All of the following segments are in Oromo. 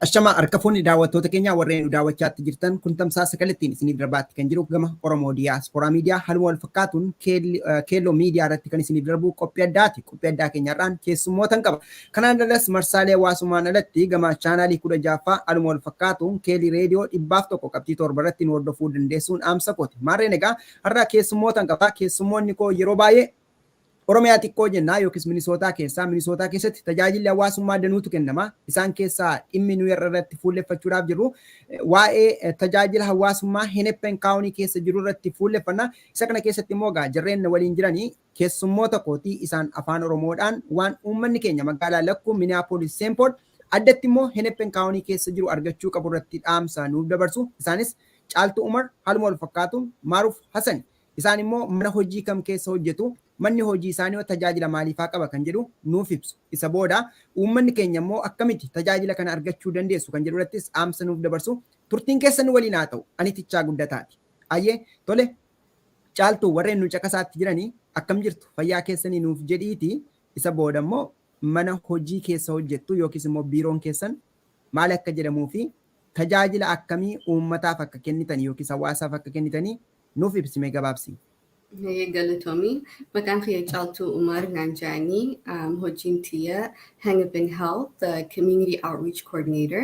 Ashama harkafuun daawwattoota keenya warreen daawwachaatti jirtan kun tamsaasa kallattiin isinii darbaatti kan jiru gama Oromoo Diiyaasporaa Miidiyaa halluu wal fakkaatuun keelloo miidiyaa irratti kan isinii darbu qophii addaati. Qophii addaa keenyarraan keessummootan qaba. Kanaan dalas marsaalee hawaasummaan alatti gama chaanaalii 16ffaa halluu wal fakkaatuun keelii reediyoo 101 qabxii 7 irratti nu hordofuu dandeessuun dhaamsa kooti. Maarreen egaa har'a keessummootan qaba. Keessummoonni koo yeroo baay'ee Oromiyaa xiqqoo jennaa yookiis Minisootaa keessatti tajaajilli hawaasummaa danuutu kennama. Isaan keessaa dhimmi nu irratti fuulleffachuudhaaf jiru waa'ee tajaajila hawaasummaa Hennepin County keessa jiru irratti fuulleffanna. Isa kana keessatti immoo jarreen waliin jiranii keessummoota kootii isaan afaan Oromoodhaan waan uummanni keenya magaalaa lakkuu Minneapolis St. Paul addatti immoo Hennepin County keessa jiru argachuu qabu irratti dhaamsa nuuf dabarsu. Isaanis Caaltuu Umar haaluma wal fakkaatuun Maaruuf Hasan. Isaan immoo mana hojii kam keessa hojjetu? Manni hojii isaanii tajaajila maaliifaa qaba kan jedhu nuuf ibsu. Isa booda uummanni keenya immoo akkamitti tajaajila kana argachuu dandeessu kan jedhu irrattis dhaamsa nuuf dabarsu. Turtiin keessan waliin haa ta'u ani tichaa guddataati. Ayyee tole Caaltuu warreen nu caqasaatti jiranii akkam jirtu fayyaa keessanii nuuf jedhiiti. Isa booda immoo mana hojii keessa hojjettu yookiis immoo biiroon keessan maal akka jedhamuu fi tajaajila akkamii uummataaf akka kennitan yookiis hawaasaaf akka kennitanii nuuf ibsime gabaabsi. Galatoomii maqaan kiyya Caaltuu Umar Nanjaanii hojiin tiyya Hennepin Health the Community Outreach Coordinator.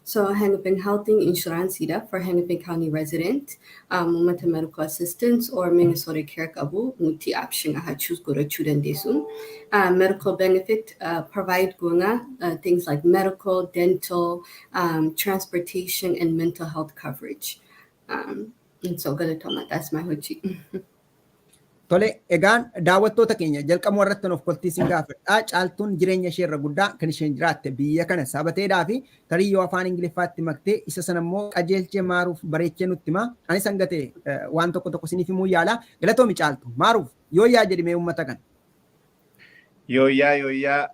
So Hennepin Healthing insuranceidha for Hennepin County resident uummata medical assistance or Minnesota care qabu nuti option choose godhachuu dandeessu. Medical benefit provide goona things like medical, dental, transportation and mental health coverage. And so galatooma that's my hojii. Tole egaan daawwattoota keenya jalqabuma irratti of koltiisin gaafadha. Caaltuun jireenya ishee irra guddaa kan isheen jiraatte biyya kana sabateedhaa fi tariyyoo afaan Ingiliffaatti maktee isa sana immoo qajeelchee Maaruuf bareechee nutti hima. Anis hangatee waan tokko isiniif himuu yaala. Galatoomi Caaltu. Maaruuf yooyyaa jedhimee uummata kana. Yooyyaa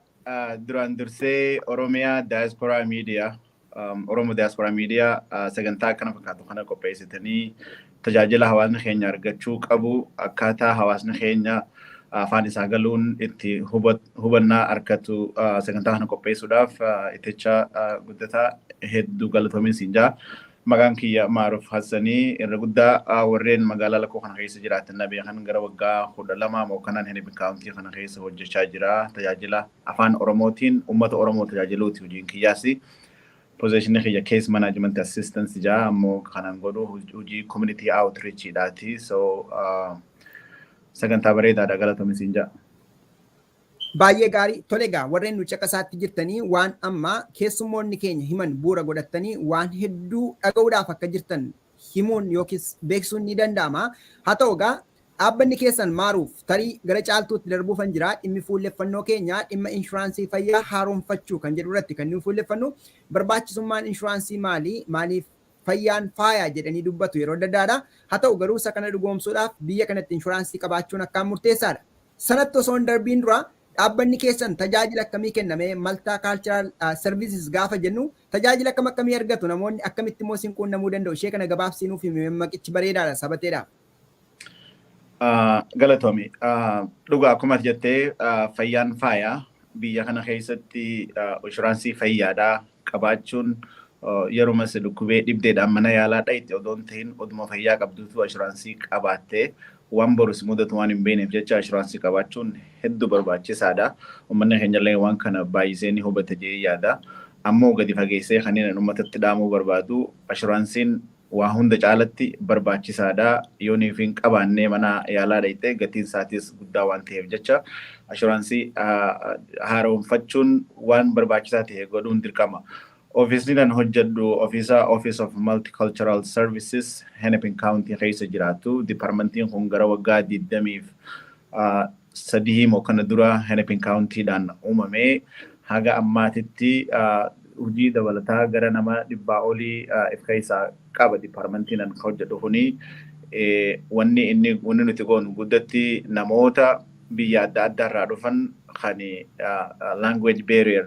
duraan dursee Oromiyaa Diaspora Media Oromo Diaspora Media sagantaa akkana fakkaatu kana qopheessitanii tajaajila hawaasni keenya argachuu qabu akkaataa hawaasni keenya afaan isaa galuun itti hubannaa argatu sagantaa kana qopheessuudhaaf iticha guddataa hedduu galatoomin siinjaa. Maqaan kiyya Maaruuf Hassanii irra guddaa warreen magaalaa lakkoo kana keessa jiraatan nabiya kan gara waggaa 12 moo kanaan Hennepin County kana keessa hojjechaa jira. Tajaajila afaan Oromootiin uummata Oromoo tajaajiluuti hojiin kiyyaasi. Position kiyya case management assistance jaa ammoo kanan godhu hojii community outreach dhaati. So sagantaa bareedaadha galatoomin siinjaa. Baay'ee gaarii tole egaa warreen nu caqasaatti jirtanii waan amma keessummoonni keenya himan bu'uura godhattanii waan hedduu dhaga'uudhaaf akka jirtan himuun yookiis beeksisuun ni danda'ama. Haa ta'u egaa dhaabbanni keessan Maaruuf tarii gara Caaltuutti darbuufan jira. Dhimmi fuulleffannoo keenya dhimma inshuraansii fayyaa haaromfachuu kan jedhu irratti kan nu fuulleffannu. Barbaachisummaan inshuraansii maaliif fayyaan faayaa jedhanii dubbatu yeroo adda. Haa ta'u garuu isa kana dhugoomsuudhaaf biyya kanatti inshuraansii qabaachuun akkaan murteessaadha. Sanatti osoo hin darbiin dura dhaabbanni keessan tajaajila akkamii kenname Maltaa Cultural Services gaafa jennu tajaajila akkamii argatu namoonni akkamitti immoo isin quunnamuu danda'u ishee kana gabaabsinuuf maqichi bareedaadha sabateedha. Galatoomi dhugaa akkuma jettee fayyaan faayaa biyya kana keessatti inshuraansii fayyaadhaa qabaachuun yeroo dhukkubee dhibdeedhaan mana yaalaa dha'itti odoon ta'in oduma fayyaa qabduutu inshuraansii qabaattee waan borus mudatu waan hin beekneef jecha inshuraansii qabaachuun hedduu barbaachisaadha. Uummanni keenyallee waan kana baay'isee ni hubata jedhee yaada. Ammoo gadi fageessee kanneen uummatatti dhaamuu barbaadu inshuraansiin waa hunda caalatti barbaachisaadha. Yoo niif hin qabaannee mana yaalaa dha'ite gatiin isaatis guddaa waan ta'eef jecha inshuraansii haaromfachuun waan barbaachisaa ta'e godhuun dirqama. Obviously nan hojjedhu Office of Multicultural Services Hennepin County keessa jiraatu. Departmentiin kun gara waggaa 23 moo kana dura Hennepin County'dhaan uumame. Haga ammaatitti hojii dabalataa gara nama 100 olii if keessaa qaba departmentiin nan hojjedhu kuni. Wanni nuti goonu guddatti namoota biyya adda addaarraa dhufan kan language barrier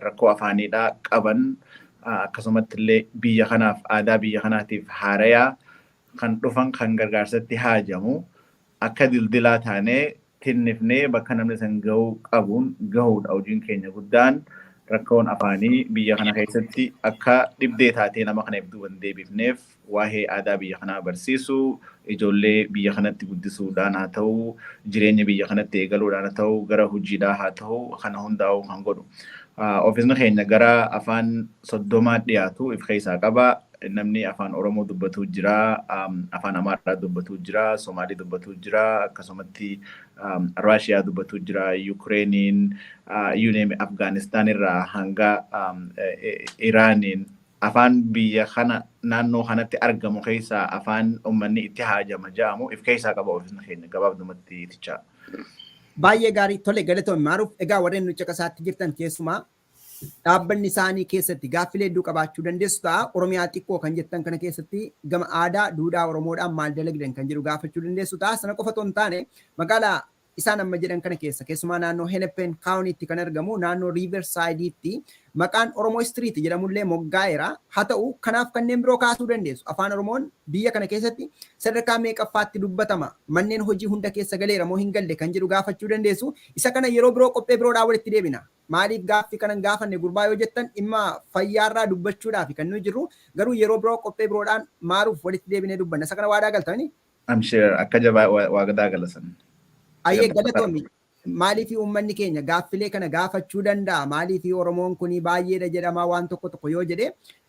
rakkoo afaaniidhaa qaban akkasumatti illee biyya kanaaf aadaa biyya kanaatiif haarayaa kan dhufan kan gargaarsatti haajamu akka dildilaa taanee tinnifnee bakka namni san gahuu qabuun gahuudha hojiin keenya guddaan rakkoon afaanii biyya kana keessatti akka dhibdee taatee nama kana ibduu waan deebifneef waa'ee aadaa biyya kanaa barsiisuu ijoollee biyya kanatti guddisuudhaan haa ta'u jireenya biyya kanatti eegaluudhaan haa ta'u gara hojiidhaa haa ta'u kana hundaa'uu kan godhu. Ofiisni keenya gara afaan 30 dhiyaatu if keessaa qaba. Namni afaan Oromoo dubbatu jira, afaan Amaaraa dubbatu jira, Somaalii dubbatu jira, akkasumatti Raashiyaa dubbatu jira, Yukireeniin, Afgaanistaan irraa hanga Iraaniin afaan biyya kana naannoo kanatti argamu keessaa afaan uummanni itti haajama jedhamu if keessaa qaba ofiisni keenya gabaabdumatti tichaa. Baay'ee gaarii tole galatoomii maaruuf egaa warreen nu caqasaatti jirtan keessumaa dhaabbanni isaanii keessatti gaaffilee hedduu qabaachuu dandeessu ta'a. Oromiyaa xiqqoo kan jettan kana keessatti gama aadaa duudhaa Oromoodhaan maal dalagdan kan jedhu gaafachuu dandeessu ta'a. Sana qofa otoo hin taane magaalaa isaan amma jedhan kana keessa keessumaa naannoo Hennepin Countytti kan argamu naannoo Riverside'itti maqaan Oromoo Street jedhamullee moggaa'eera. Haa ta'u kanaaf kanneen biroo kaasuu dandeessu. Afaan Oromoon biyya kana keessatti sadarkaa meeqaffaatti dubbatama? Manneen hojii hunda keessa galeera moo hin galle kan jedhu gaafachuu dandeessu. Isa kana yeroo biroo qophee biroodhaa walitti deebina. Maaliif gaaffii kanan gaafanne gurbaa yoo jettan dhimma fayyaarraa dubbachuudhaaf kan nuyi jirru garuu yeroo biroo qophee biroodhaan maaruuf walitti deebinee dubbanna. Isa kana waadaa galtanii? Amshir akka jabaa waadaa galasan. Ayyee galatoomi. Maaliif uummanni keenya gaaffilee kana gaafachuu danda'a? Maaliif Oromoon kun baay'eedha jedhama waan tokko yoo jedhe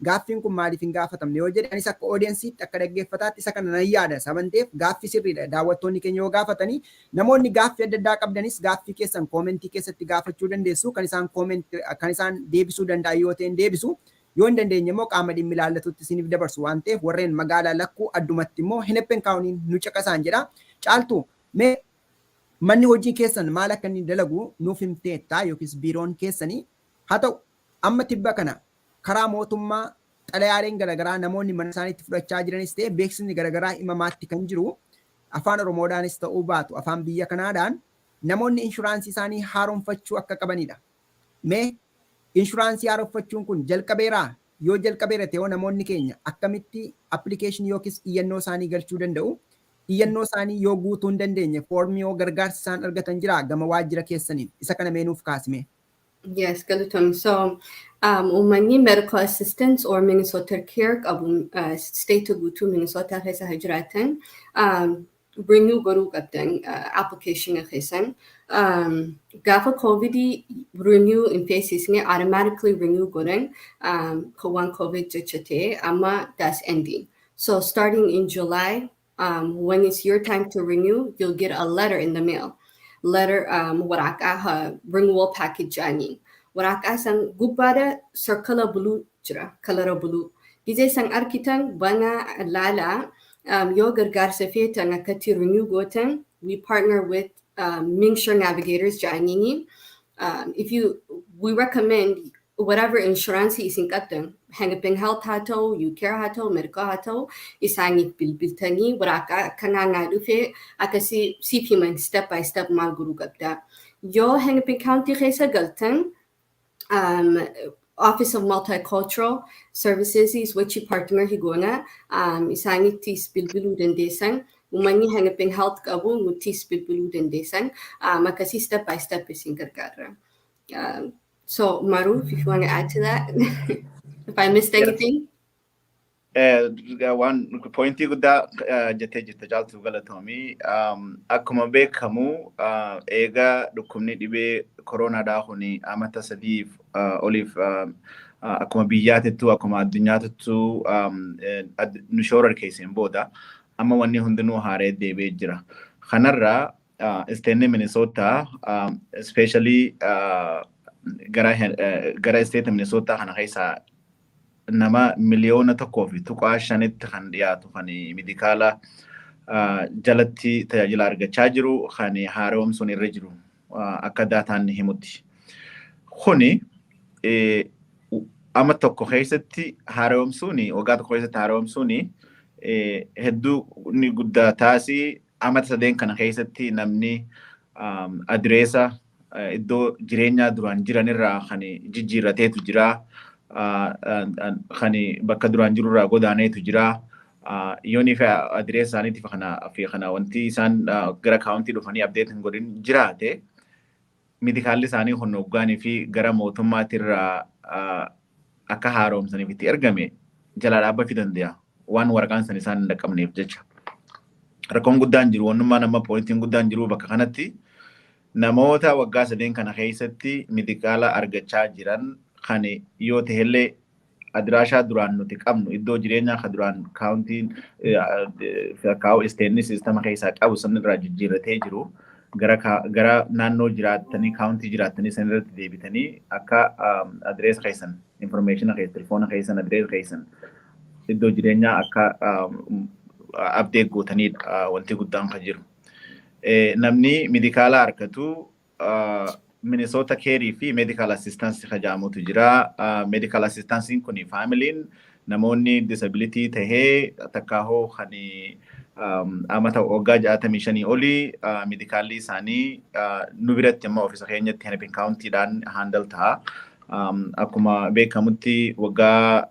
gaaffiin kun maaliif hin gaafatamne yoo jedhe anis akka oodiyensiitti akka dhaggeeffataatti isa kana nan yaada. Sabanteef gaaffii sirriidha. Daawwattoonni keenya yoo gaafatanii namoonni gaaffii adda addaa qabdanis gaaffii keessan koomentii keessatti gaafachuu dandeessu. Kan isaan deebisuu danda'an yoo ta'e deebisu. Yoo hin dandeenye immoo qaama dhimmi ilaallatutti isiniif dabarsu waan ta'eef warreen magaalaa lakkuu addumatti immoo Hennepin County nu caqasaan jedha. Caaltu mee manni hojii keessan maal akka inni dalagu nuuf himteetta yookiis biiroon keessanii haa ta'u amma tibba kana karaa mootummaa xalayaaleen garaagaraa namoonni mana isaaniitti fudhachaa jiranis ta'e beeksisni garaagaraa himamaatti kan jiru afaan Oromoodhaanis ta'uu baatu afaan biyya kanaadhaan namoonni inshuraansii isaanii haaromfachuu akka qabanidha. Mee inshuraansii haaromfachuun kun jalqabeeraa? Yoo jalqabeera ta'e namoonni keenya akkamitti appilikeeshinii yookiis iyyannoo isaanii galchuu danda'u? Iyyannoo isaanii yoo guutuu hin dandeenye foormii yoo gargaarsa isaan argatan jira gama waajjira keessaniin isa kana meenuuf kaasime. Yes, galatoom. So, uummanni medical assistance or Minnesota care qabu state guutuu Minnesota keessa jiraatan renew godhuu qabdan application keessan. Gaafa COVID renew in phases ne automatically renew godhan waan COVID jecha ta'e amma that's ending. So starting in July. When it's your time to renew, you'll get a letter in the mail. Letter, waraqaa renewal package ani. Waraqaa san gubbada circular blue jira, color blue. Gizee san arkitan bana lala yoo gargaarsa feetan akkatti renew gootan. We partner with Mingshire Navigators jaanini. We recommend whatever insurance isin qabdan Hennepin Health haa ta'u, UCare haa ta'u, Medical haa ta'u isaaniif bilbiltanii waraqaa kanaa naa dhufe akkasii siif himan step by step maal godhuu qabda. Yoo Hennepin County keessa galtan Office of Multicultural Services is wachi partner higoona isaanittis bilbiluu dandeessan. Uummanni Hennepin Health qabu nuttis bilbiluu dandeessan akkasii step by step isin gargaara. So, Maruf, if you want to add to that, if I missed anything. One pointy guddaa jettee jirta jaaltu galatoomii akkuma beekamu eega dhukkubni dhibee koronaadhaa kuni amata sadiif oliif akkuma biyyaatittu akkuma addunyaatittu nu shoora keesseen booda amma wanni hundinuu haaree deebi'ee jira. Kanarraa isteenne Minnesota especially gara state Minnesota kana keessa nama miliyoona tokkoo fi tuqaa shanitti kan dhiyaatu kan medikaala jalatti tajaajila argachaa jiru kan haaromsuun irra jiru akka daataan himutti. Kuni amma tokko keessatti haaromsuun waggaa tokko keessatti haaromsuun hedduu ni guddaa taasii amata sadeen kana keessatti namni adireesa iddoo jireenyaa duraan jiranirraa kan jijjiirrateetu jira. Kan bakka duraan jirurraa godaaneetu jira. Yoonni fi adireesa isaaniitiif kana wanti isaan gara kaawuntii dhufanii abdeet hin godhin jiraate medikaalli isaanii honnoggaanii fi gara mootummaatirraa akka haaromsaniif itti ergame jalaa dhaabbachuu danda'a. Waan waraqaan san isaan hin dhaqqabneef jecha. Rakkoon guddaan jiru, wannummaan amma poointiin guddaan jiru bakka kanatti namoota waggaa 3 kana keessatti medikaala argachaa jiran kan yoo ta'ellee adiraashaa duraan nuti qabnu iddoo jireenyaa kan duraan kaawuntiin kaa'u isteenni siistama keessaa qabu sanirraa jijjiirratee jiru gara naannoo jiraattanii kaawuntii jiraattanii sanirratti deebitanii akka adireesa keessan informaationa keessan telefoona keessan adireesa keessan iddoo jireenyaa akka abdeet gootanidha wanti guddaan kan jiru. Namni medikaala argatu Minnesota Care fi medical assistance kajamutu jira. Medical assistance kuni familiin namoonni disability tahee takkaahoo kan amata waggaa 65 olii medikaalli isaanii nu biratti amma ofiisa keenyatti Hennepin County'dhaan handle ta'a. Akkuma beekamutti waggaa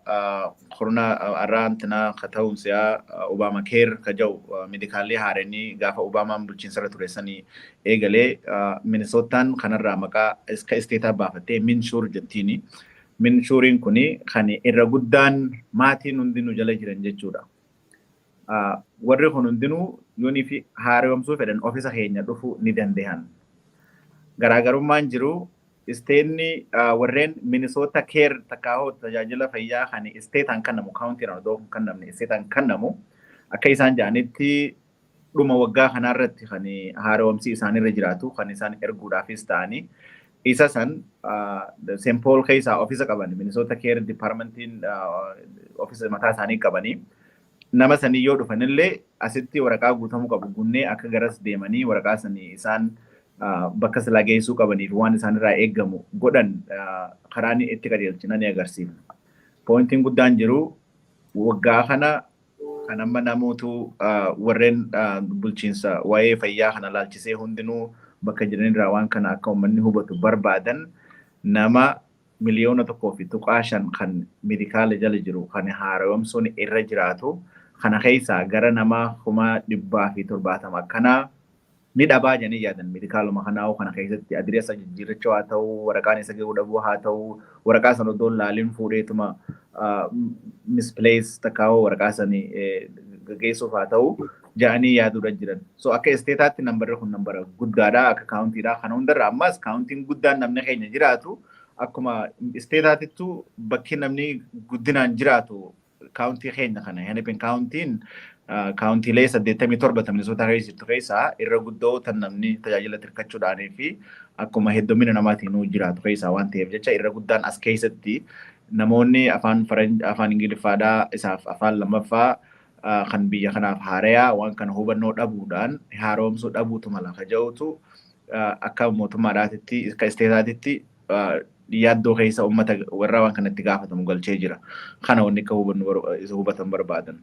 corona arraantina kata'umsiyaa Obama Care kajau medikaalli haaranii gaafa Obamaan bulchiinsarra ture sanii eegalee Minnesotaan kanarraa maqaa iska isteetaa baafattee Minshuur jettiini. Minshuuriin kuni kan irra guddaan maatiin hundinuu jala jiran jechuudha. Warri kun hundinuu yoonii fi haaromsuu fedhan ofiisa keenya dhufuu ni danda'an. Garaagarummaan jiru isteenni warreen Minnesota Care takkaahoo tajaajila fayyaa kan isteetaan kennamu kaawuntiidhaan odoo kan namni isteetaan kennamu akka isaan jedhanitti dhuma waggaa kanarratti kan haaromsi isaanirra jiraatu kan isaan erguudhaafis ta'anii isa san St. Paul keessaa ofiisa qaban Minnesota Care Departmentiin ofiisa mataa isaanii qabanii nama sanii yoo dhufanillee asitti waraqaa guutamuu qabu gunnee akka garas deemanii waraqaa sanii isaan bakka silaa geessuu qabaniif waan isaanirraa eeggamu godhan karaan itti qajeelchina ni agarsiifna. Pointiin guddaan jiru waggaa kana kan amma namootu warreen bulchiinsa waa'ee fayyaa kana laalchisee hundinuu bakka jiranirraa waan kana akka uummanni hubatu barbaadan nama miliyoona 1.5 kan medikaala jala jiru kan haaromsuun irra jiraatu kana keessaa gara nama 170 kana ni dhabaa janii yaadan medikaaluma kanaa kana keessatti adireessa jijjiirrachuu haa ta'u waraqaan isa gahuu dhabuu haa ta'u waraqaa sana odoon laaliin fuudheetuma misplace takkaawoo waraqaa sanii geessuuf haa ta'u ja'anii yaaduudha jiran. So akka isteetaatti nambarri kun nambara guddaadha akka kaawuntiidha. Kana hundarra ammas kaawuntiin guddaan namni keenya jiraatu akkuma isteetaatittu bakki namni guddinaan jiraatu kaawuntii keenya kana Hennepin County'n kaawuntiilee 87 Minnesota keessatti keessaa irra guddoo tan namni tajaajila tirkachuudhaanii fi akkuma heddummina namaatiin jiraatu keessaa waan ta'eef jecha irra guddaan as keessatti namoonni afaan Ingiliffaadhaa isaaf afaan lammaffaa kan biyya kanaaf haarayaa waan kana hubannoo dhabuudhaan haaromsuu dhabuutu mala kaja'utu akka mootummaadhaatitti akka isteetaatitti yaaddoo keessa uummata warra waan kanatti gaafatamu galchee jira. Kana wanni akka hubatan barbaadan.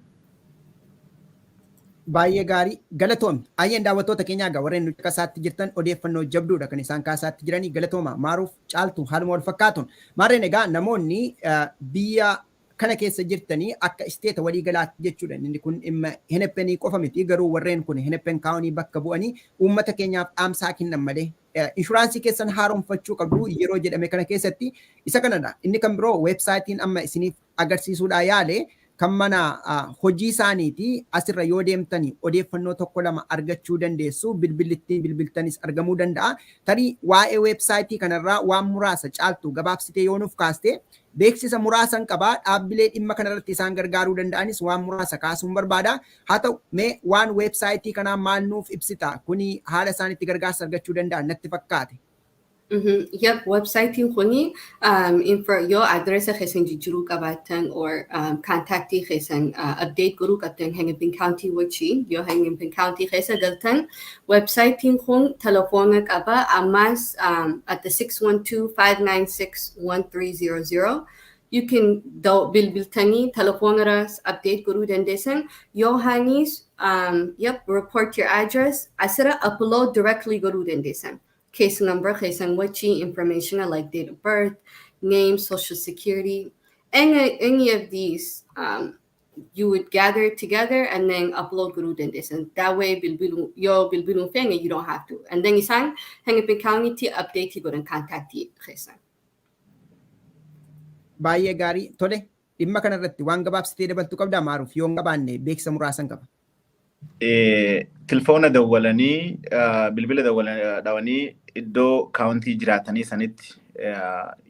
Baay'ee gaarii galatoomi. Ayyeen daawwattoota keenyaa egaa warreen nuti kaasaatti jirtan odeeffannoo jabduudha kan isaan kaasaatti jiranii galatooma maaruuf caaltu haaluma wal fakkaatuun. Maarreen egaa namoonni biyya kana keessa jirtanii akka isteeta waliigalaatti jechuudha. Inni kun dhimma Hennepin qofa miti garuu warreen kun Hennepin kaawunii bakka bu'anii uummata keenyaaf dhaamsaa kennan malee inshuraansii keessan haaromfachuu qabdu yeroo jedhame kana keessatti isa kanadha. Inni kan biroo weebsaayitiin amma isiniif agarsiisuudhaa yaale kan mana hojii isaaniiti asirra yoo deemtanii odeeffannoo tokko lama argachuu dandeessu bilbilittiin bilbiltanis argamuu danda'a. Tarii waa'ee weebsaayitii kanarraa waan muraasa caaltu gabaabsitee yoo nuuf kaaste beeksisa muraasan qabaa dhaabbilee dhimma kanarratti isaan gargaaruu danda'anis waan muraasa kaasuun barbaada. Haa ta'u mee waan weebsaayitii kanaa maal nuuf ibsita kuni haala isaanitti gargaarsa argachuu danda'an natti fakkaate. Yep, website kuni info yo address kesan jijjiiruu qabaatan or contactii kesan update guruu qabdan Hennepin County wachi yo Hennepin County keessa galtan website kun telefoona qaba ammas at the 612-596-1300 you can bilbiltanii telefoonarras update guruu dandeessan yo hanis report your address asira upload directly guruu dandeessan. Case number, case and wachi information like date of birth, name, social security, any of these you would gather together and then upload guru din this, and that way bilbilung thing and you don't have to. And then isang Hennepin County ti update ti go and contact ti kesan. Baay'ee gaarii tole dhimma kanarratti waan gabaabsitee dabaltu qabdaa maaruuf yoo hin qabaanne beeksisa muraasan qaba. Tilfoona dawwalanii bilbila dawwalanii iddoo kaawuntii jiraatanii sanitti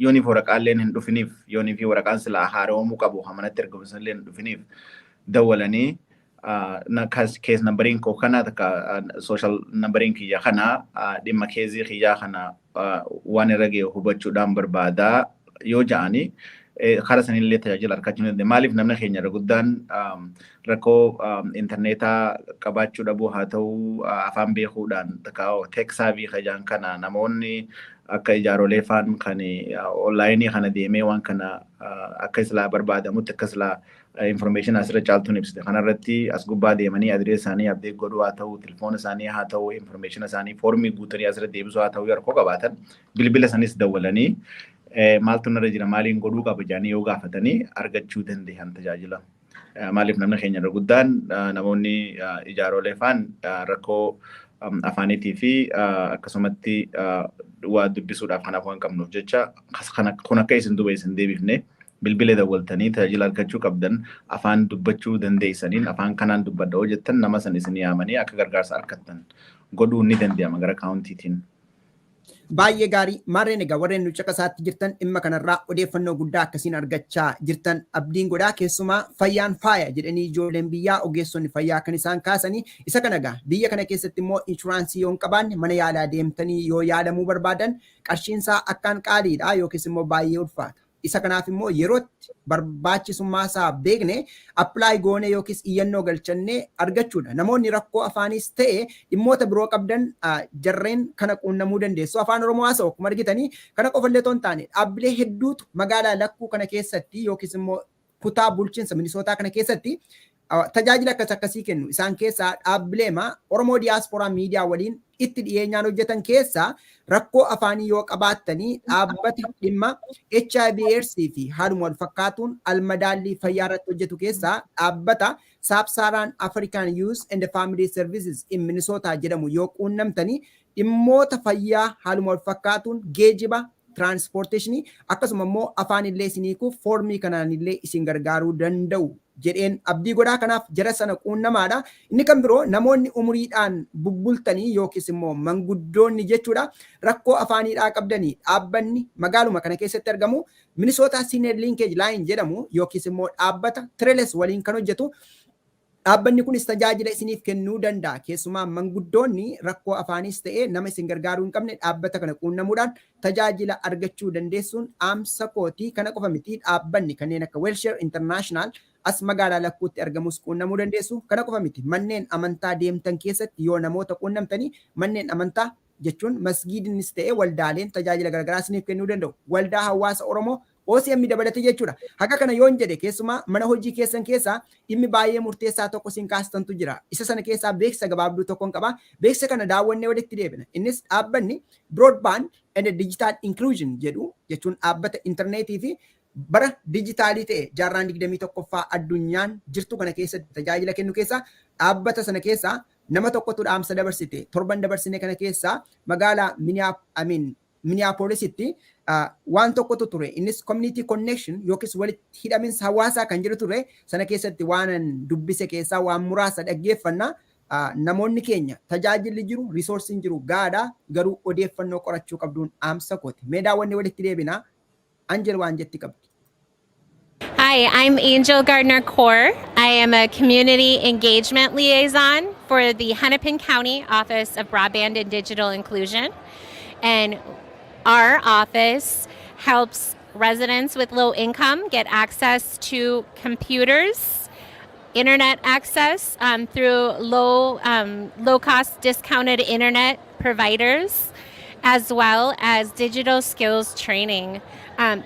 yooniif waraqaaleen hin dhufiniif yoonii fi waraqaan silaa haarawamuu qabu hamanatti ergamsanillee hin dhufiniif dawwalanii kees nambariin koo kana takka social nambariin kiyya kana dhimma keezii kiyyaa kana waan irra ga'e hubachuudhaan barbaadaa yoo ja'anii karaa sanillee tajaajila argachuu danda'e. Maaliif namni keenya irra guddaan rakkoo interneetaa qabaachuu dhabuu haa ta'u afaan beekuudhaan teeksaa fi kajaan kana namoonni akka ijaarolee faan kan onlaayinii kana deemee waan kana akka islaa barbaadamutti akka islaa information asirra caaltuun ibsite. Kanarratti as gubbaa deemanii adirees isaanii abdeet godhuu haa ta'u tilfoona isaanii haa ta'u information isaanii foormii guutanii asirra deebisuu haa ta'u yeroo qabaatan bilbila sanis dawwalanii maaltu narra jira maaliin godhuu qaba jedhanii yoo gaafatanii argachuu danda'an tajaajila. Maaliif namni keenya irra guddaan namoonni ijaarolee faan rakkoo afaaniitii fi akkasumatti waa dubbisuudhaaf kanaaf waan qabnuuf jecha kun akka isin duba isin deebifne bilbila dawwaltanii tajaajila argachuu qabdan afaan dubbachuu dandeessaniin afaan kanaan dubbadha hojjettan nama san isin yaamanii akka gargaarsa argattan godhuun ni danda'ama gara kaawuntiitiin. Baay'ee gaarii maarreen egaa warreen nu caqasaatti jirtan dhimma kanarraa odeeffannoo guddaa akkasiin argachaa jirtan abdiin godhaa keessumaa fayyaan faaya jedhanii ijoolleen biyyaa ogeessonni fayyaa kan isaan kaasanii isa kana egaa biyya kana keessatti immoo inshuraansii yoo hin qabaanne mana yaalaa deemtanii yoo yaalamuu barbaadan qarshiinsaa akkaan qaaliidha yookiis immoo baay'ee ulfaata. Isa kanaaf immoo yerootti barbaachisummaa isaa beekne appilaayi goone yookiis iyyannoo galchannee argachuudha. Namoonni rakkoo afaanis ta'e dhimmoota biroo qabdan jarreen kana quunnamuu dandeessu. Afaan Oromoo haasa'u akkuma argitanii kana qofallee otoo hin taane dhaabbilee hedduutu magaalaa Lakkuu kana keessatti yookiis immoo kutaa bulchiinsa Minisootaa kana keessatti tajaajila akkasii kennu. Isaan keessaa dhaabbileema Oromoo Diyaasporaa Miidiyaa waliin itti dhiyeenyaan hojjetan keessaa rakkoo afaanii yoo qabaattanii dhaabbata dhimma HIV/AIDS fi haaluma wal fakkaatuun almadaallii fayyaa irratti hojjetu keessaa dhaabbata Sub-Saharan African Youth and Family Services in Minnesota jedhamu yoo quunnamtanii dhimmoota fayyaa haaluma wal fakkaatuun geejiba transportationii akkasuma immoo afaan illee isiniikuuf foormii kanaan illee isin gargaaruu danda'u jedheen abdii godhaa. Kanaaf jara sana quunnamaadha. Inni kan biroo namoonni umuriidhaan bubbultanii yookiis immoo manguddoonni jechuudha rakkoo afaaniidhaa qabdanii dhaabbanni magaaluma kana keessatti argamu Minnesota Senior Linkage Line jedhamu yookiis immoo dhaabbata Treles waliin kan hojjetu. Dhaabbanni kunis tajaajila isiniif kennuu danda'a. Keessumaa manguddoonni rakkoo afaanis ta'ee nama isin gargaaruu hin qabne dhaabbata kana quunnamuudhaan tajaajila argachuu dandeessuun dhaamsa kootii. Kana qofa miti dhaabbanni kanneen akka Welshare International as magaalaa Lakkuutti argamus quunnamuu dandeessu. Kana qofa miti manneen amantaa deemtan keessatti yoo namoota quunnamtanii manneen amantaa jechuun masgiidnis ta'ee waldaaleen tajaajila garagaraa isiniif kennuu danda'u. Waldaa hawaasa Oromoo OCM dabalate jechuudha. Akka kana yoon jedhe keessumaa mana hojii keessan keessaa dhimmi baay'ee murteessaa tokko isin kaastantu jira. Isa sana keessaa beeksisa gabaabduu tokkoon qaba. Beeksisa kana daawwannee walitti deebina. Innis dhaabbanni Broadband and Digital Inclusion jedhu jechuun dhaabbata intarneetii fi bara dijitaalii ta'e jaarraan 21ffaa addunyaan jirtu kana keessatti tajaajila kennu keessaa dhaabbata sana keessaa nama tokkotu dhaamsa dabarsite. Torban dabarsine kana keessaa magaalaa Minneapolisitti waan tokkotu ture. Innis community connection yookiis walitti hidhaminsa hawaasaa kan jiru ture. Sana keessatti waan dubbise keessaa waan muraasa dhaggeeffannaa. Namoonni keenya tajaajilli jiru riisoorsiin jiru gaadhaa garuu odeeffannoo qorachuu qabduun dhaamsa kooti. Mee daawwannee walitti deebinaa. Angel waan jetti qabdi. Hi, I'm Angel Gardner Kaur. I am a community engagement liaison for the Hennepin County Office of Broadband and Digital Inclusion. And our office helps residents with low income get access to computers, internet access through low-cost discounted internet providers, as well as digital skills training.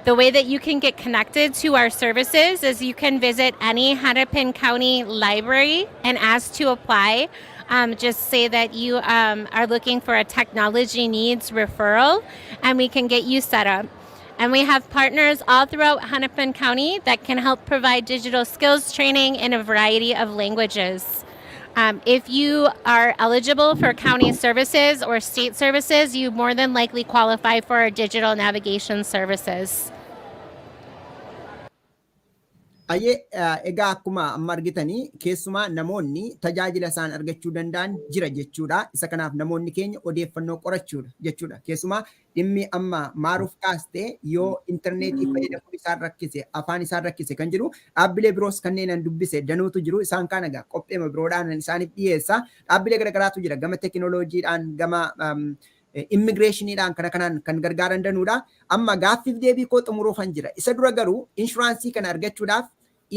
The way that you can get connected to our services is you can visit any Hennepin County library and ask to apply. Just say that you are looking for a technology needs referral and we can get you set up. And we have partners all throughout Hennepin County that can help provide digital skills training in a variety of languages. If you are eligible for county services or state services, you more than likely qualify for our digital navigation services. Ayyee egaa akkuma amma argitanii keessumaa namoonni tajaajila isaan argachuu danda'an jira jechuudha. Isa kanaaf namoonni keenya odeeffannoo qorachuudha jechuudha. Keessumaa dhimmi amma maaruuf kaastee yoo intarneetii fayyadamuun isaan rakkise afaan isaan rakkise kan jiru dhaabbilee biroos kanneen an dubbise danuutu jiru. Isaan kaan egaa qopheema biroodhaan isaaniif dhiyeessa. Dhaabbilee garagaraatu jira gama tekinooloojiidhaan gama immigireeshiniidhaan kana kanaan kan gargaaran danuudha. Amma gaaffiif deebii koo xumuruufan jira. Isa dura garuu inshuraansii kana argachuudhaaf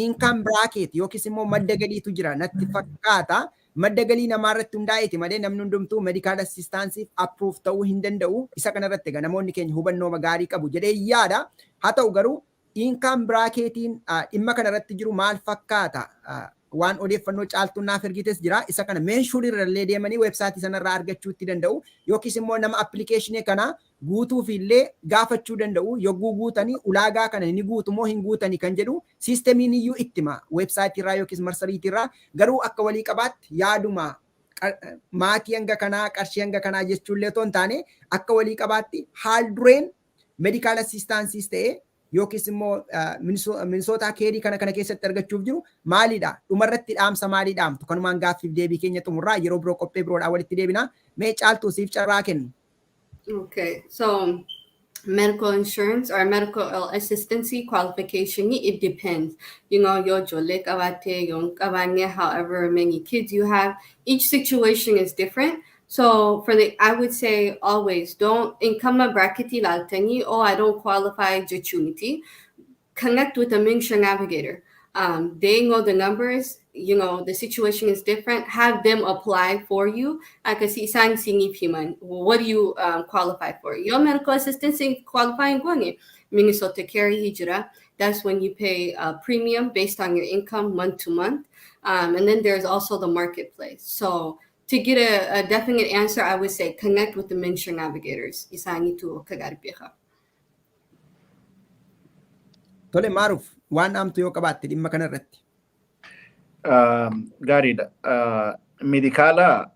income bracket yookiis immoo madda galiitu jira natti fakkaata. Madda galii namaarratti hundaa'eeti malee namni hundumtuu medical assistance approve ta'uu hin danda'u. Isa kanarratti egaa namoonni keenya hubannoo gaarii qabu jedhee yaada. Haa ta'u garuu income bracketiin dhimma kanarratti jiru maal fakkaata? Waan odeeffannoo caaltuun naaf ergites jira. Isa kana meeshuun irrallee deemanii weebsaayitii sanarraa argachuutti danda'u. Yookiis immoo nama appilikeeshinii kana guutuuf illee gaafachuu danda'u. Yogguu guutanii ulaagaa kana ni guutu moo hin guutanii kan jedhu siistemiin iyyuu ittima weebsaayitirraa yookiis marsariitirraa. Garuu akka walii qabaatti yaaduma maatii hanga kanaa qarshii hanga kanaa jechuullee otoo hin taane akka walii qabaatti haal dureen medical assistances ta'ee yookiis immoo Minnesota keerii kana keessatti argachuuf jiru maalidha? Dhumarratti dhaamsa maalii dhaamtu? Kanumaan gaaffiif deebii keenya xumurraa yeroo biroo qophee biroodhaa walitti deebina. Mee caaltuu siif carraa kennu. Okay, so medical insurance or medical assistance qualification, it depends. You know, your jolek abate, your kabanye, however many kids you have, each situation is different. So I would say always don't income bracketi laltani, oh, I don't qualify jechunity. Connect with a Mingsha navigator. They know the numbers, you know, the situation is different. Have them apply for you. I can see sign singing human. What do you qualify for? Your medical assistance qualifying going Minnesota Carry Hijra. That's when you pay a premium based on your income month to month. And then there's also the marketplace. So to get a definite answer, I would say connect with the Minsure navigators. Isani tu kagarbiha. Tole Maruf, waan amtu yoo qabaatte dhimma kanarratti. Gaariidha. Medikaala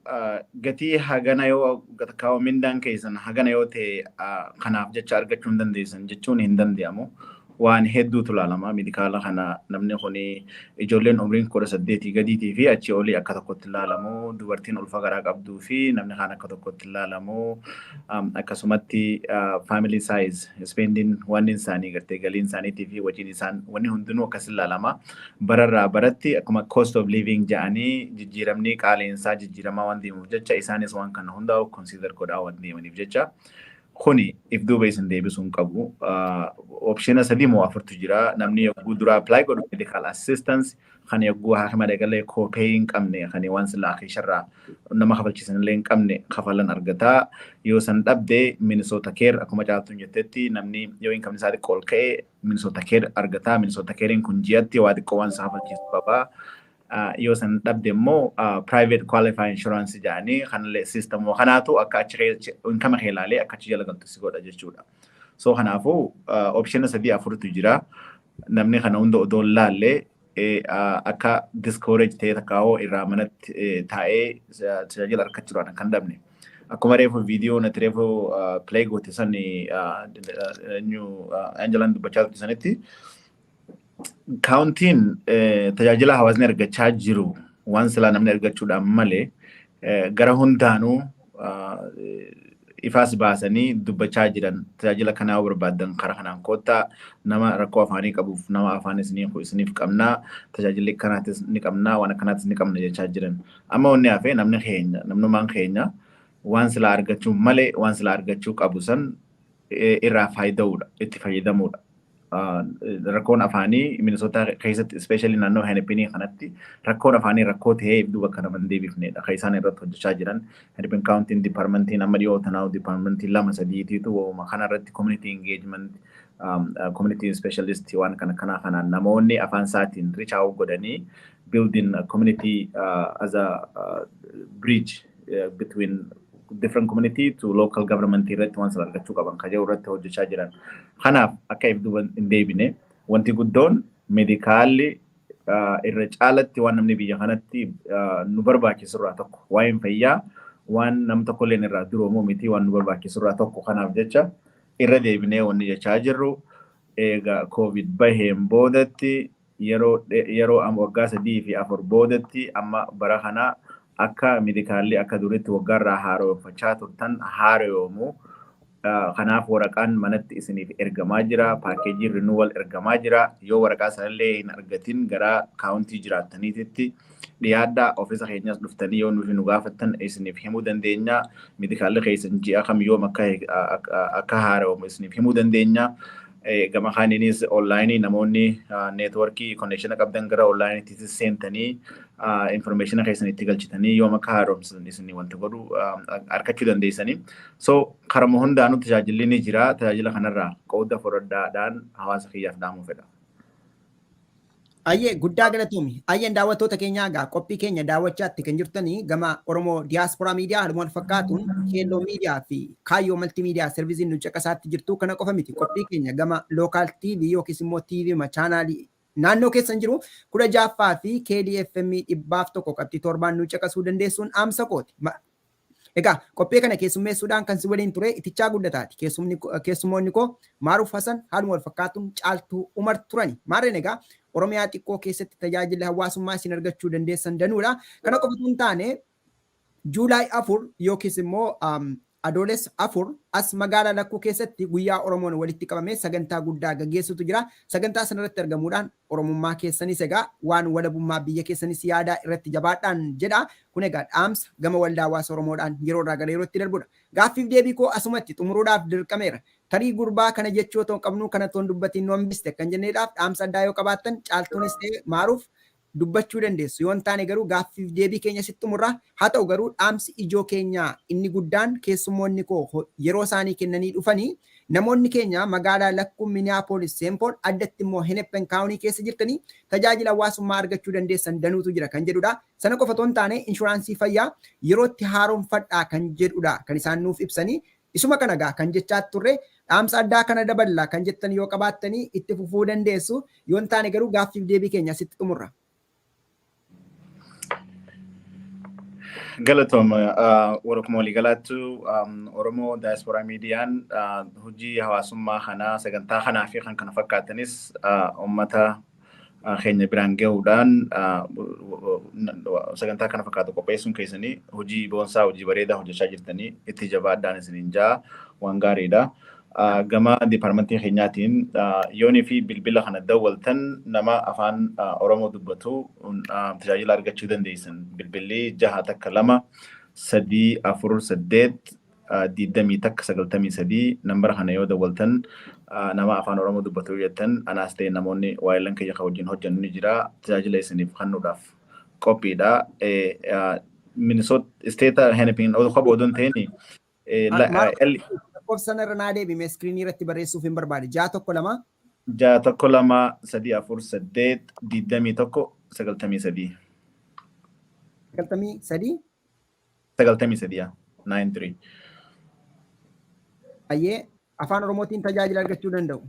gatii hagana yoo kaa'u mindaan keessan hagana yoo ta'e kanaaf jecha argachuu hin dandeessan jechuun hin danda'amu. Waan hedduutu ilaalama medikaala kana namni kuni ijoolleen umriin 18 gadiitii fi achi olii akka tokkotti ilaalamu, dubartiin ulfa garaa qabduu fi namni kaan akka tokkotti ilaalamu, akkasumatti family size spending wanni isaanii gartee galiin isaaniitii fi wajiin isaan wanni hundinuu akkas ilaalama. Bararraa baratti akkuma cost of living jedhanii jijjiiramni qaaleensaa jijjiiramaa waan deemuuf jecha isaanis waan kana hundaa consider godhaa waan deemaniif jecha. Kuni if duuba isin deebisuun qabu option sadii moo afurtu jira namni yogguu dura apply godhu medical assistance kan yogguu haakima dagalee koopee hin qabne kan waan silaa keessarraa nama kafalchiisan illee hin qabne kafalan argataa yoo san dhabdee Minnesota Care akkuma caaltuun jettetti namni yoo hin qabne isaa xiqqoo ol ka'e Minnesota Care argataa. Minnesota Carein kun ji'atti waa xiqqoo waan isa kafalchiisu qabaa. Yoo san dhabde immoo private qualified insurance jedhanii kanallee system kanaatu akka achi income ilaalee akka achi jala galtu si godha jechuudha. So kanaafuu option sadii afurtu jira. Namni kana hunda odoo laallee akka discourage ta'ee takkaawoo irraa manatti taa'ee tajaajila argachuudhaan kan dhabne. Akkuma reefu viidiyoo natti reefu play goote sani Angelaan dubbachaa turte sanitti countiin tajaajila hawaasni argachaa jiru waan silaa namni argachuudhaan malee gara hundaanuu ifaas baasanii dubbachaa jiran tajaajila kanaa barbaadan karaa kanaan koottaa nama rakkoo afaanii qabuuf nama afaan isiniif qabnaa tajaajilli kanaatis ni qabnaa waan akkanaatis ni qabna jechaa jiran. Amma wanni hafee namnumaan keenya waan silaa argachuu malee waan silaa argachuu qabu san irraa faayida'uudha itti fayyadamuudha. Rakkoon afaanii Minnesota keessatti especially naannoo Hennepin kanatti rakkoon afaanii rakkoo ta'ee duuba kana man deebifnedha. Kan isaan irratti hojjechaa jiran Hennepin County Departmentiin amma dhiyoo tanaa Departmentii 2-3tu wooma kana irratti community engagement community specialist waan kanaan namoonni afaan isaatiin reach out godhanii building a community as a bridge between different community to local government irratti waan argachuu qaban kajaa irratti hojjechaa jiran. Kanaaf akka ibduban hin deebine wanti guddoon medikaalli irra caalatti waan namni biyya kanatti nu barbaachisu irraa tokko waa'een fayyaa waan nam tokko illee irraa duroomoo miti waan nu barbaachisu irraa tokko kanaaf jecha irra deebinee wanni jechaa jirru eega covid baheen boodatti yeroo waggaa 3 fi 4 boodatti amma bara kana akka medikaalli akka duritti waggaarraa haaromfachaa turtan haaroomu kanaaf waraqaan manatti isiniif ergamaa jira paakeejii renewal ergamaa jira yoo waraqaa sanallee hin argatin gara kaawuntii jiraattaniitti dhiyaaddaa ofiisa keenyas dhuftanii yoo nuuf nu gaafattan isiniif himuu dandeenya medikaalli keessan ji'a kam yoom akka haaroomu isiniif himuu dandeenya gama kaaniinis onlaayinii namoonni neetworkii konneekshina qabdan gara onlaayiniitti seentanii information keessan itti galchitanii yoom akka haaromsan isin wanta godhu arkachuu dandeessanii so karama hundaanuu tajaajilli ni jira tajaajila kanarraa qooda fudhadhaadhaan hawaasa kiyyaaf dhaamuu fedha. Ayyee guddaa galatoomi. Ayyeen daawwattoota keenyaa egaa qophii keenya daawwachaatti kan jirtanii gama Oromoo Diiyaasporaa Miidiyaa haaluma wal fakkaatuun Keelloo Miidiyaa fi Kaayyoo Maltiimiidiyaa Serviisiin nu caqasaatti jirtu kana qofa miti. Qophii keenya gama Lookaal TV yookiis immoo TV chaanaalii naannoo keessan jiru 16ffaa fi KDFM 101.7 nu caqasuu dandeessuun dhaamsa kooti. Egaa qophii kana keessummeessuudhaan kan si waliin ture itichaa guddataati. Keessummoonni koo Maaruuf Hasan haaluma wal fakkaatuun Caaltuu Umar turani. Maarreen egaa Oromiyaa xiqqoo keessatti tajaajila hawaasummaa isin argachuu dandeessan danuudha. Kana qofatu hin taane Juulaay 4 yookiis immoo Adoolessa 4 as magaalaa Lakkuu keessatti guyyaa Oromoon walitti qabamee sagantaa guddaa gaggeessutu jira. Sagantaa sanarratti argamuudhaan Oromummaa keessanis egaa waan walabummaa biyya keessanis yaadaa irratti jabaadhaan jedha. Kun egaa dhaamsa gama waldaa hawaasa Oromoodhaan yeroo irraa gara yerootti darbudha. Gaaffiif deebii koo asumatti xumuruudhaaf dirqameera. Tarii gurbaa kana jechuu otoo qabnu kana toon dubbatiin nu hambiste kan jenneedhaaf dhaamsa addaa yoo qabaattan Caaltuunis ta'e Maaruuf dubbachuu dandeessu. Yoo hin taane garuu gaaffiif deebii keenya sitti xumurra. Haa ta'u garuu dhaamsi ijoo keenyaa inni guddaan keessummoonni koo yeroo isaanii kennanii dhufanii namoonni keenya magaalaa Lakkuu Minneapolis St. Paul addatti immoo Hennepin County keessa jirtanii tajaajila hawaasummaa argachuu dandeessan danuutu jira kan jedhudha. Sana qofa otoo hin taane inshuraansii fayyaa yerootti haaromfadhaa kan jedhudha kan isaan nuuf ibsanii. Isuma kana gaa kan jechaa turre dhaamsa addaa kana daballaa kan jettan yoo qabaattanii itti fufuu dandeessu. Yoo hin taane garuu gaaffiif deebii keenya sitti xumurra. Galatoom warra waliigalaattu Oromoo Diiyaasporaa Miidiyaan hojii hawaasummaa kanaa sagantaa kanaa fi kan kana fakkaatanis uummata keenya biraan gahuudhaan sagantaa kana fakkaatu qopheessuun keessanii hojii boonsaa hojii bareedaa hojjechaa jirtanii itti jabaadhaan isiniin jaa waan gaariidha. Gama diipartmentii keenyaatiin yoonii fi bilbila kana dawwaltan nama afaan Oromoo dubbatu tajaajila argachuu dandeessan. Bilbilli 612-348-20-93 nambara kana yoo dawwaltan nama afaan Oromoo dubbatu jettan anaas ta'e namoonni waayillan keenya kan wajjin hojjennu ni jira tajaajila isiniif kennuudhaaf qophiidha. Minnesota State Hennepin qofa odoo hin ta'in Qofsana irra naa deebime iskiriinii irratti barreessuuf hin barbaade. 612 612-348-21-93 93 93 Ayyee afaan Oromootiin tajaajila argachuu danda'u.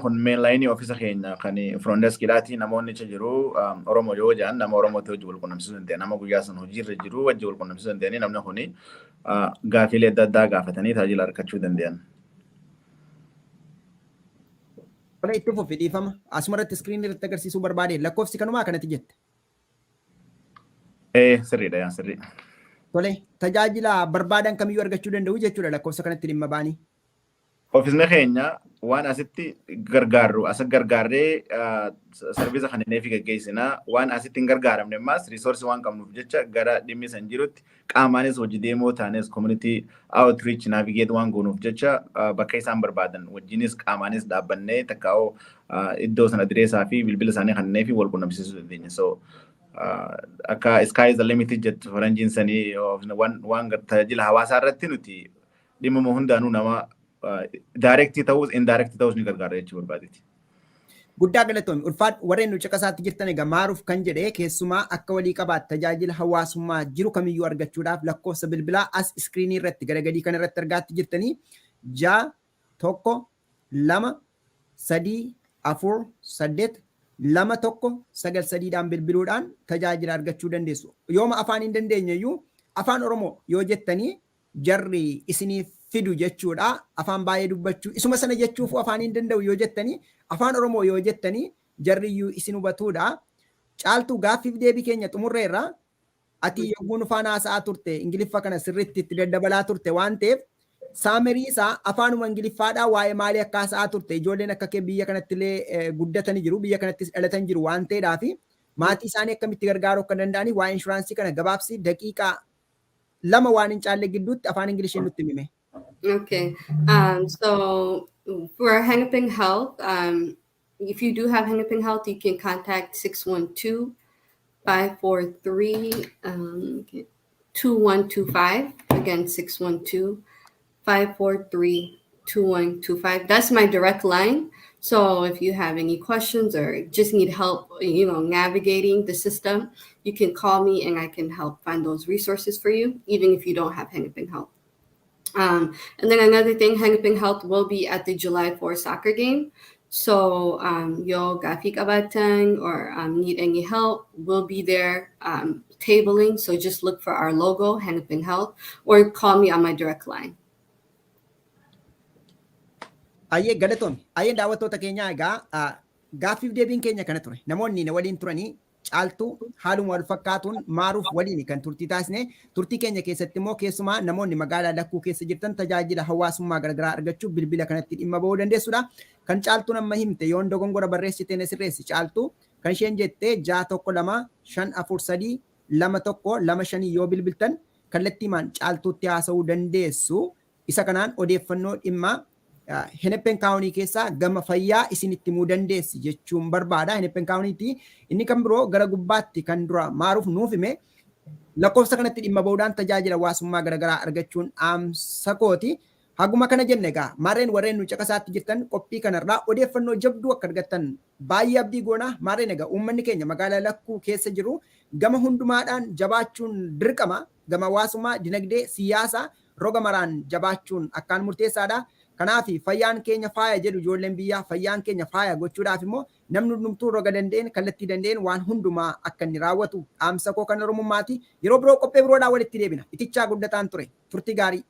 Kun mainline ofiisa keenya kan front desk-dhaati namoonni achi jiru Oromoo yoo jedhan nama Oromootti hojii wal quunnamsiisuu danda'an nama guyyaa sana hojiirra jiru wajji wal quunnamsiisuu danda'anii namni kuni gaafiilee adda addaa gaafatanii tajaajila argachuu danda'an. Wala itti fufi dhiifama asumarratti iskiriinii irratti agarsiisuu barbaade lakkoofsi kanumaa kanatti jette. Sirriidha yaa sirrii. Tole tajaajila barbaadan kamiyyuu argachuu danda'u jechuudha lakkoofsa kanatti dhimma baanii. Ofiisni keenya waan asitti gargaarru asa gargaarree sarbiisa kanneen gaggeessinaa waan asitti hin gargaaramne ammas riisoorsii waan qabnuuf jecha gara dhimmi san jirutti qaamaanis hojii deemoo taanes community outreach navigate waan goonuuf jecha bakka isaan barbaadan wajjinis qaamaanis dhaabbannee takkaa'oo iddoo sana direesaa fi bilbila isaanii kanneen fi wal quunnamsiisuu dandeenya. So akka sky is the limit jettu faranjiin sanii waan tajaajila hawaasaa irratti nuti dhimma hundaanuu nama directly ta'us indirectly ta'us ni gargaara jechuu barbaadeeti. Guddaa galatoomii ulfaat warreen nu caqasaatti jirtan egaa maaruuf kan jedhee keessumaa akka walii qabaat tajaajila hawaasummaa jiru kamiyyuu argachuudhaaf lakkoofsa bilbilaa as iskiriinii irratti garagalii kan irratti argaatti jirtanii 6-2-3-4-8-2-1-9-3dhaan bilbiluudhaan tajaajila argachuu dandeessu. Yooma afaan hin dandeenyeyyuu afaan Oromoo yoo jettanii jarri isiniif fidu jechuudha. Afaan baay'ee dubbachuu isuma sana jechuuf afaan hin danda'u yoo jettanii afaan Oromoo yoo jettanii jarriyyuu isin hubatuudha. Caaltuu gaaffiif deebii keenya xumurreerra. Ati yogguu nu faana haasa'aa turte Ingiliffa kana sirriitti itti daddabalaa turte waan ta'eef saamerii isaa afaanuma Ingiliffaadhaa waa'ee maalii akka haasa'aa turte ijoolleen akka kee biyya kanatti illee guddatanii jiru biyya kanattis dhalatan jiru waan ta'eedhaaf maatii isaanii akkamitti gargaaruu akka danda'anii waa'ee inshuraansii kana gabaabsi daqiiqaa 2 waan hin caalle gidduutti afaan Ingilisheen nutti hime. Okay. So for Hennepin Health, if you do have Hennepin Health, you can contact 612-543-2125. Again, 612-543-2125. That's my direct line. So if you have any questions or just need help, navigating the system, you can call me and I can help find those resources for you, even if you don't have Hennepin Health. And then another thing, Hennepin Health will be at the July 4 soccer game. So yo gafik abatan or need any help, we'll be there tabling. So just look for our logo, Hennepin Health, or call me on my direct line. Ayyee galatoomii. Ayyee daawwattoota keenyaa egaa gaaffiif deebiin keenya kana ture. Namoonni na waliin turanii caaltuu haaluma wal fakkaatuun maaruuf waliin kan turtii taasisne turtii keenya keessatti immoo keessumaa namoonni magaalaa Lakkuu keessa jirtan tajaajila hawaasummaa garagaraa argachuuf bilbila kanatti dhimma bahuu dandeessudha. Kan caaltuun amma himte yoon dogongora barreessitee na sirreessi caaltuu kan isheen jettee 612-543-2125 yoo bilbiltan kallattiimaan caaltuutti haasa'uu dandeessu. Isa kanaan odeeffannoo dhimma Hennepin County keessa gama fayyaa isinitti himuu dandeessi jechuun barbaada. Hennepin County inni kan biroo gara gubbaatti kan dura maaruuf nuuf hime lakkoofsa kanatti dhimma bahuudhaan tajaajila hawaasummaa garagaraa argachuun dhaamsa kooti. Haguma kana jenne egaa maarreen warreen nu caqasaatti jirtan qophii kanarraa odeeffannoo jabduu akka argattan baay'ee abdii goona. Maarreen egaa uummanni keenya magaalaa Lakkuu keessa jiru gama hundumaadhaan jabaachuun dirqama. Gama hawaasummaa, dinagdee, siyaasa roga maraan jabaachuun akkaan murteessaadha. Kanaaf fayyaan keenya faaya jedhu ijoolleen biyyaa fayyaan keenya faaya gochuudhaaf immoo namni hundumtuu roga dandeen kallattii dandeen waan hundumaa akka inni raawwatu dhaamsa koo kan Oromummaati. Yeroo biroo qophee biroodhaan walitti deebina. Itichaa guddataan ture. Turtii gaarii.